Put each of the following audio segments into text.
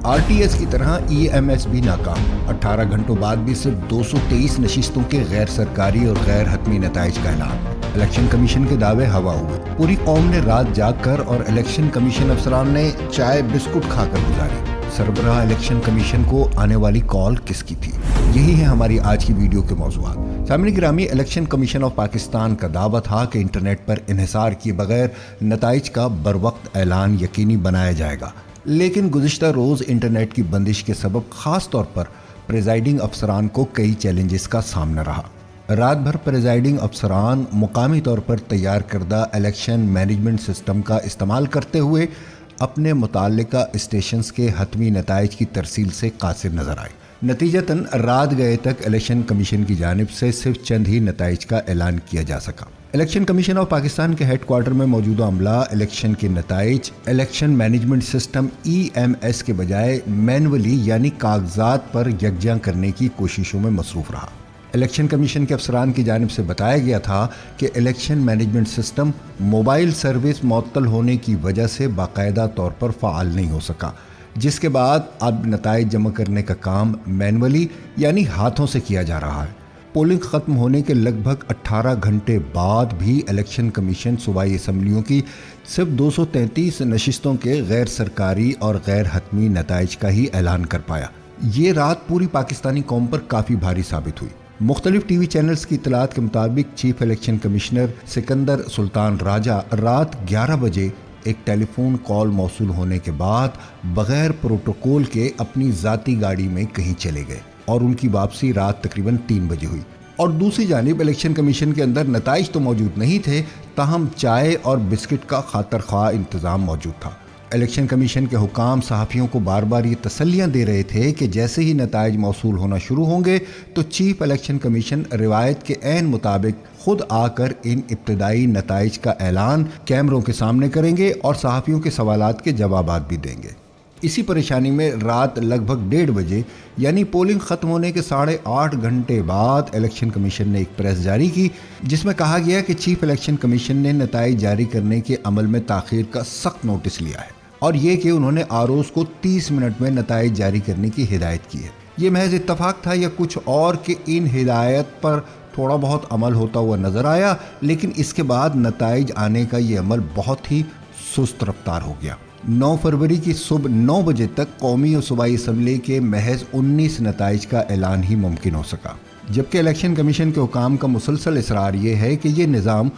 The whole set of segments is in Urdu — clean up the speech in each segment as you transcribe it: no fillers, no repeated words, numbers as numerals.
آر ٹی ایس کی طرح ای ایم ایس بھی ناکام، 18 گھنٹوں بعد بھی صرف 223 نشستوں کے غیر سرکاری اور غیر حتمی نتائج کا اعلان۔ الیکشن کمیشن کے دعوے ہوا ہوئے، پوری قوم نے رات جاگ کر اور الیکشن کمیشن افسران نے چائے بسکٹ کھا کر گزاری۔ سربراہ الیکشن کمیشن کو آنے والی کال کس کی تھی؟ یہی ہے ہماری آج کی ویڈیو کے موضوعات۔ سامعین گرامی، الیکشن کمیشن آف پاکستان کا دعویٰ تھا کہ انٹرنیٹ پر انحصار کیے بغیر نتائج کا بروقت اعلان یقینی بنایا جائے گا، لیکن گزشتہ روز انٹرنیٹ کی بندش کے سبب خاص طور پر پریزائڈنگ افسران کو کئی چیلنجز کا سامنا رہا۔ رات بھر پریزائڈنگ افسران مقامی طور پر تیار کردہ الیکشن مینجمنٹ سسٹم کا استعمال کرتے ہوئے اپنے متعلقہ اسٹیشنز کے حتمی نتائج کی ترسیل سے قاصر نظر آئے۔ نتیجتاً رات گئے تک الیکشن کمیشن کی جانب سے صرف چند ہی نتائج کا اعلان کیا جا سکا۔ الیکشن کمیشن آف پاکستان کے ہیڈ کوارٹر میں موجودہ عملہ الیکشن کے نتائج election management system E M S کے بجائے مینولی یعنی کاغذات پر یکجا کرنے کی کوششوں میں مصروف رہا۔ الیکشن کمیشن کے افسران کی جانب سے بتایا گیا تھا کہ election management system mobile service معطل ہونے کی وجہ سے باقاعدہ طور پر فعال نہیں ہو سکا، جس کے بعد اب نتائج جمع کرنے کا کام مینولی یعنی ہاتھوں سے کیا جا رہا ہے۔ پولنگ ختم ہونے کے لگ بھگ 18 گھنٹے بعد بھی الیکشن کمیشن صوبائی اسمبلیوں کی صرف 233 نشستوں کے غیر سرکاری اور غیر حتمی نتائج کا ہی اعلان کر پایا۔ یہ رات پوری پاکستانی قوم پر کافی بھاری ثابت ہوئی۔ مختلف ٹی وی چینلز کی اطلاعات کے مطابق چیف الیکشن کمشنر سکندر سلطان راجہ رات 11 بجے ایک ٹیلی فون کال موصول ہونے کے بعد بغیر پروٹوکول کے اپنی ذاتی گاڑی میں کہیں چلے گئے اور ان کی واپسی رات تقریباً 3 بجے ہوئی۔ اور دوسری جانب الیکشن کمیشن کے اندر نتائج تو موجود نہیں تھے، تاہم چائے اور بسکٹ کا خاطر خواہ انتظام موجود تھا۔ الیکشن کمیشن کے حکام صحافیوں کو بار بار یہ تسلیاں دے رہے تھے کہ جیسے ہی نتائج موصول ہونا شروع ہوں گے تو چیف الیکشن کمیشن روایت کے عین مطابق خود آ کر ان ابتدائی نتائج کا اعلان کیمروں کے سامنے کریں گے اور صحافیوں کے سوالات کے جوابات بھی دیں گے۔ اسی پریشانی میں رات لگ بھگ 1:30 بجے یعنی پولنگ ختم ہونے کے 8.5 گھنٹے بعد الیکشن کمیشن نے ایک پریس جاری کی، جس میں کہا گیا کہ چیف الیکشن کمیشن نے نتائج جاری کرنے کے عمل میں تاخیر کا سخت نوٹس لیا ہے اور یہ کہ انہوں نے آروز کو 30 منٹ میں نتائج جاری کرنے کی ہدایت کی ہے۔ یہ محض اتفاق تھا یا کچھ اور کہ ان ہدایت پر تھوڑا بہت عمل ہوتا ہوا نظر آیا، لیکن اس کے بعد نتائج آنے کا یہ عمل بہت ہی سست رفتار ہو گیا۔ 9 فروری کی صبح 9 بجے تک قومی اور صوبائی اسمبلی کے محض 19 نتائج کا اعلان ہی ممکن ہو سکا، جبکہ الیکشن کمیشن کے حکام کا مسلسل اصرار یہ ہے کہ یہ نظام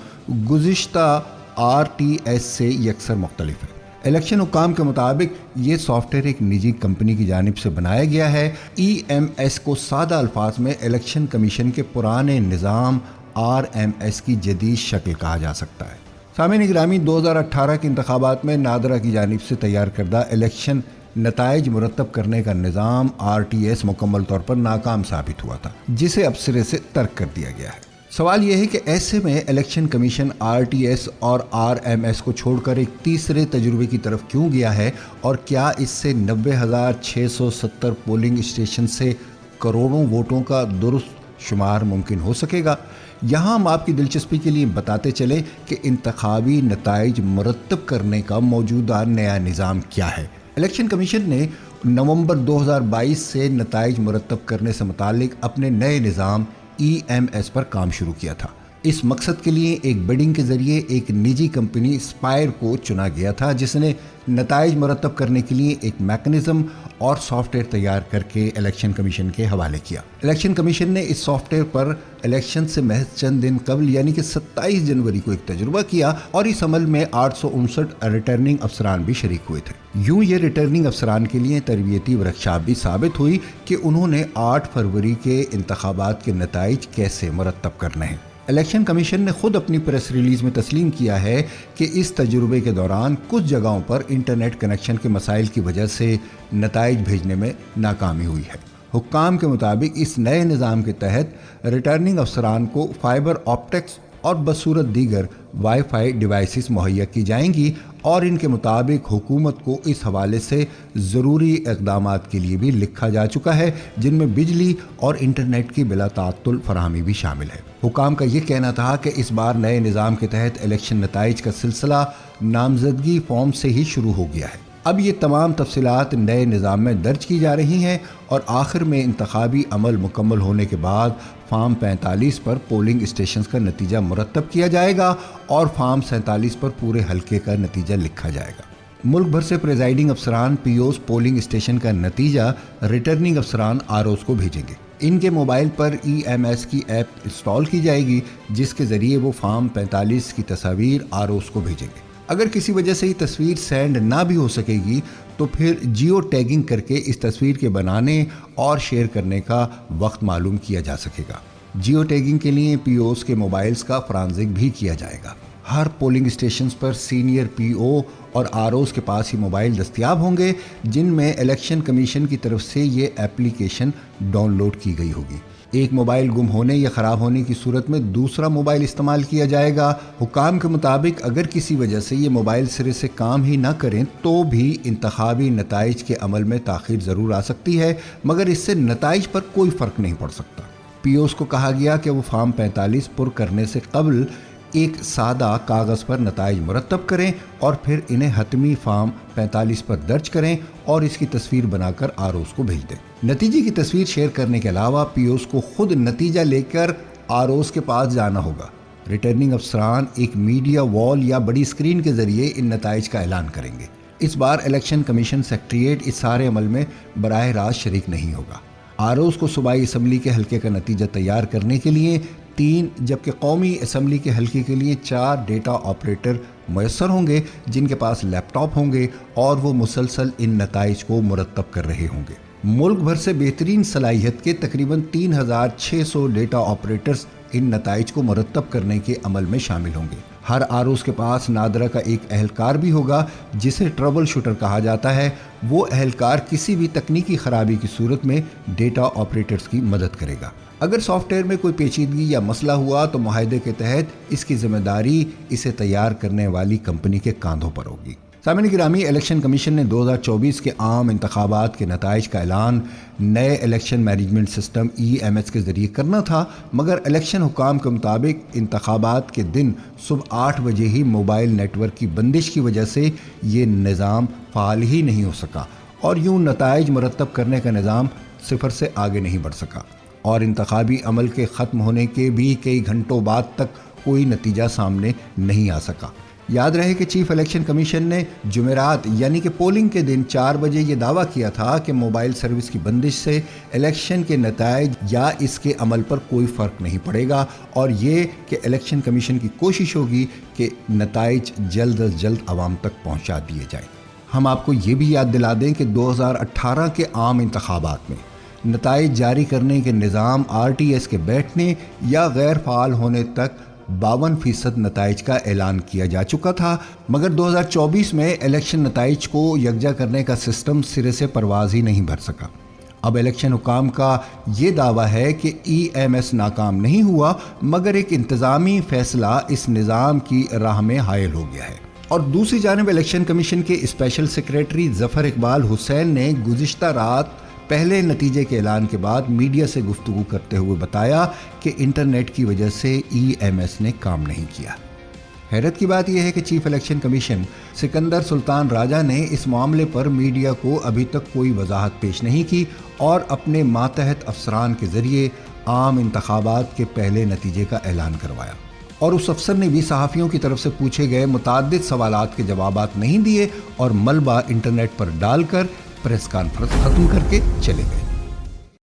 گزشتہ آر ٹی ایس سے یکسر مختلف ہے۔ الیکشن حکام کے مطابق یہ سافٹ ویئر ایک نجی کمپنی کی جانب سے بنایا گیا ہے۔ ای ایم ایس کو سادہ الفاظ میں الیکشن کمیشن کے پرانے نظام آر ایم ایس کی جدید شکل کہا جا سکتا ہے۔ سامعین گرامی، 2018 کے انتخابات میں نادرا کی جانب سے تیار کردہ الیکشن نتائج مرتب کرنے کا نظام آر ٹی ایس مکمل طور پر ناکام ثابت ہوا تھا، جسے اب سرے سے ترک کر دیا گیا ہے۔ سوال یہ ہے کہ ایسے میں election commission R T S اور آر ایم ایس کو چھوڑ کر ایک تیسرے تجربے کی طرف کیوں گیا ہے، اور کیا اس سے 90,670 پولنگ اسٹیشن سے کروڑوں ووٹوں کا درست شمار ممکن ہو سکے گا؟ یہاں ہم آپ کی دلچسپی کے لیے بتاتے چلیں کہ انتخابی نتائج مرتب کرنے کا موجودہ نیا نظام کیا ہے۔ الیکشن کمیشن نے نومبر 2022 سے نتائج مرتب کرنے سے متعلق اپنے نئے نظام ای ایم ایس پر کام شروع کیا تھا۔ اس مقصد کے لیے ایک بڈنگ کے ذریعے ایک نجی کمپنی اسپائر کو چنا گیا تھا، جس نے نتائج مرتب کرنے کے لیے ایک میکانزم اور سافٹ ویئر تیار کر کے الیکشن کمیشن کے حوالے کیا۔ الیکشن کمیشن نے اس سافٹ ویئر پر الیکشن سے محض چند دن قبل یعنی کہ 27 جنوری کو ایک تجربہ کیا اور اس عمل میں 859 ریٹرننگ افسران بھی شریک ہوئے تھے۔ یوں یہ ریٹرننگ افسران کے لیے تربیتی ورکشاپ بھی ثابت ہوئی کہ انہوں نے 8 فروری کے انتخابات کے نتائج کیسے مرتب کرنے ہیں۔ الیکشن کمیشن نے خود اپنی پریس ریلیز میں تسلیم کیا ہے کہ اس تجربے کے دوران کچھ جگہوں پر انٹرنیٹ کنیکشن کے مسائل کی وجہ سے نتائج بھیجنے میں ناکامی ہوئی ہے۔ حکام کے مطابق اس نئے نظام کے تحت ریٹرننگ افسران کو فائبر آپٹکس اور بصورت دیگر وائی فائی ڈیوائسز مہیا کی جائیں گی اور ان کے مطابق حکومت کو اس حوالے سے ضروری اقدامات کے لیے بھی لکھا جا چکا ہے، جن میں بجلی اور انٹرنیٹ کی بلا تعطل فراہمی بھی شامل ہے۔ حکام کا یہ کہنا تھا کہ اس بار نئے نظام کے تحت الیکشن نتائج کا سلسلہ نامزدگی فارم سے ہی شروع ہو گیا ہے۔ اب یہ تمام تفصیلات نئے نظام میں درج کی جا رہی ہیں اور آخر میں انتخابی عمل مکمل ہونے کے بعد فارم 45 پر پولنگ اسٹیشنز کا نتیجہ مرتب کیا جائے گا اور فارم 47 پر پورے حلقے کا نتیجہ لکھا جائے گا۔ ملک بھر سے پریزائڈنگ افسران پی اوز پولنگ اسٹیشن کا نتیجہ ریٹرننگ افسران آر اوز کو بھیجیں گے۔ ان کے موبائل پر ای ایم ایس کی ایپ انسٹال کی جائے گی جس کے ذریعے وہ فارم 45 کی تصاویر آر اوز کو بھیجیں گے۔ اگر کسی وجہ سے یہ تصویر سینڈ نہ بھی ہو سکے گی تو پھر جیو ٹیگنگ کر کے اس تصویر کے بنانے اور شیئر کرنے کا وقت معلوم کیا جا سکے گا۔ جیو ٹیگنگ کے لیے پی اوز کے موبائلز کا فرانزک بھی کیا جائے گا۔ ہر پولنگ اسٹیشنز پر سینئر پی او اور آر اوز کے پاس ہی موبائل دستیاب ہوں گے جن میں الیکشن کمیشن کی طرف سے یہ ایپلیکیشن ڈاؤن لوڈ کی گئی ہوگی۔ ایک موبائل گم ہونے یا خراب ہونے کی صورت میں دوسرا موبائل استعمال کیا جائے گا۔ حکام کے مطابق اگر کسی وجہ سے یہ موبائل سرے سے کام ہی نہ کریں تو بھی انتخابی نتائج کے عمل میں تاخیر ضرور آ سکتی ہے، مگر اس سے نتائج پر کوئی فرق نہیں پڑ سکتا۔ پی اوز کو کہا گیا کہ وہ فارم 45 پر کرنے سے قبل ایک سادہ کاغذ پر نتائج مرتب کریں اور پھر انہیں حتمی فارم 45 پر درج کریں اور اس کی تصویر بنا کر آر اوز کو بھیج دیں۔ نتیجے کی تصویر شیئر کرنے کے علاوہ پی اوز کو خود نتیجہ لے کر آر اوز کے پاس جانا ہوگا۔ ریٹرننگ افسران ایک میڈیا وال یا بڑی اسکرین کے ذریعے ان نتائج کا اعلان کریں گے۔ اس بار الیکشن کمیشن سیکریٹریٹ اس سارے عمل میں براہ راست شریک نہیں ہوگا۔ آر اوز کو صوبائی اسمبلی کے حلقے کا نتیجہ تیار کرنے کے لیے 3 جبکہ قومی اسمبلی کے حلقے کے لیے 4 ڈیٹا آپریٹر میسر ہوں گے جن کے پاس لیپ ٹاپ ہوں گے اور وہ مسلسل ان نتائج کو مرتب کر رہے ہوں گے۔ ملک بھر سے بہترین صلاحیت کے تقریباً 3600 ڈیٹا آپریٹرز ان نتائج کو مرتب کرنے کے عمل میں شامل ہوں گے۔ ہر آر اوز کے پاس نادرہ کا ایک اہلکار بھی ہوگا جسے ٹربل شوٹر کہا جاتا ہے۔ وہ اہلکار کسی بھی تکنیکی خرابی کی صورت میں ڈیٹا آپریٹرز کی مدد کرے گا۔ اگر سافٹ ویئر میں کوئی پیچیدگی یا مسئلہ ہوا تو معاہدے کے تحت اس کی ذمہ داری اسے تیار کرنے والی کمپنی کے کاندھوں پر ہوگی۔ سامعین گرامی، الیکشن کمیشن نے 2024 کے عام انتخابات کے نتائج کا اعلان نئے election management system E M S کے ذریعے کرنا تھا، مگر الیکشن حکام کے مطابق انتخابات کے دن صبح 8 بجے ہی موبائل نیٹ ورک کی بندش کی وجہ سے یہ نظام فعال ہی نہیں ہو سکا اور یوں نتائج مرتب کرنے کا نظام صفر سے آگے نہیں بڑھ سکا اور انتخابی عمل کے ختم ہونے کے بھی کئی گھنٹوں بعد تک کوئی نتیجہ سامنے نہیں آ سکا۔ یاد رہے کہ چیف الیکشن کمیشن نے جمعرات یعنی کہ پولنگ کے دن 4 بجے یہ دعویٰ کیا تھا کہ موبائل سروس کی بندش سے الیکشن کے نتائج یا اس کے عمل پر کوئی فرق نہیں پڑے گا اور یہ کہ الیکشن کمیشن کی کوشش ہوگی کہ نتائج جلد از جلد عوام تک پہنچا دیے جائیں۔ ہم آپ کو یہ بھی یاد دلا دیں کہ 2018 کے عام انتخابات میں نتائج جاری کرنے کے نظام آر ٹی ایس کے بیٹھنے یا غیر فعال ہونے تک 52% نتائج کا اعلان کیا جا چکا تھا، مگر 2024 میں الیکشن نتائج کو یکجا کرنے کا سسٹم سرے سے پرواز ہی نہیں بھر سکا۔ اب الیکشن حکام کا یہ دعویٰ ہے کہ ای ایم ایس ناکام نہیں ہوا، مگر ایک انتظامی فیصلہ اس نظام کی راہ میں حائل ہو گیا ہے۔ اور دوسری جانب الیکشن کمیشن کے اسپیشل سیکریٹری ظفر اقبال حسین نے گزشتہ رات پہلے نتیجے کے اعلان کے بعد میڈیا سے گفتگو کرتے ہوئے بتایا کہ انٹرنیٹ کی وجہ سے ای ایم ایس نے کام نہیں کیا۔ حیرت کی بات یہ ہے کہ چیف الیکشن کمیشن سکندر سلطان راجہ نے اس معاملے پر میڈیا کو ابھی تک کوئی وضاحت پیش نہیں کی اور اپنے ماتحت افسران کے ذریعے عام انتخابات کے پہلے نتیجے کا اعلان کروایا، اور اس افسر نے بھی صحافیوں کی طرف سے پوچھے گئے متعدد سوالات کے جوابات نہیں دیے اور ملبہ انٹرنیٹ پر ڈال کر پریس کانفرنس ختم کر کے چلے گئے۔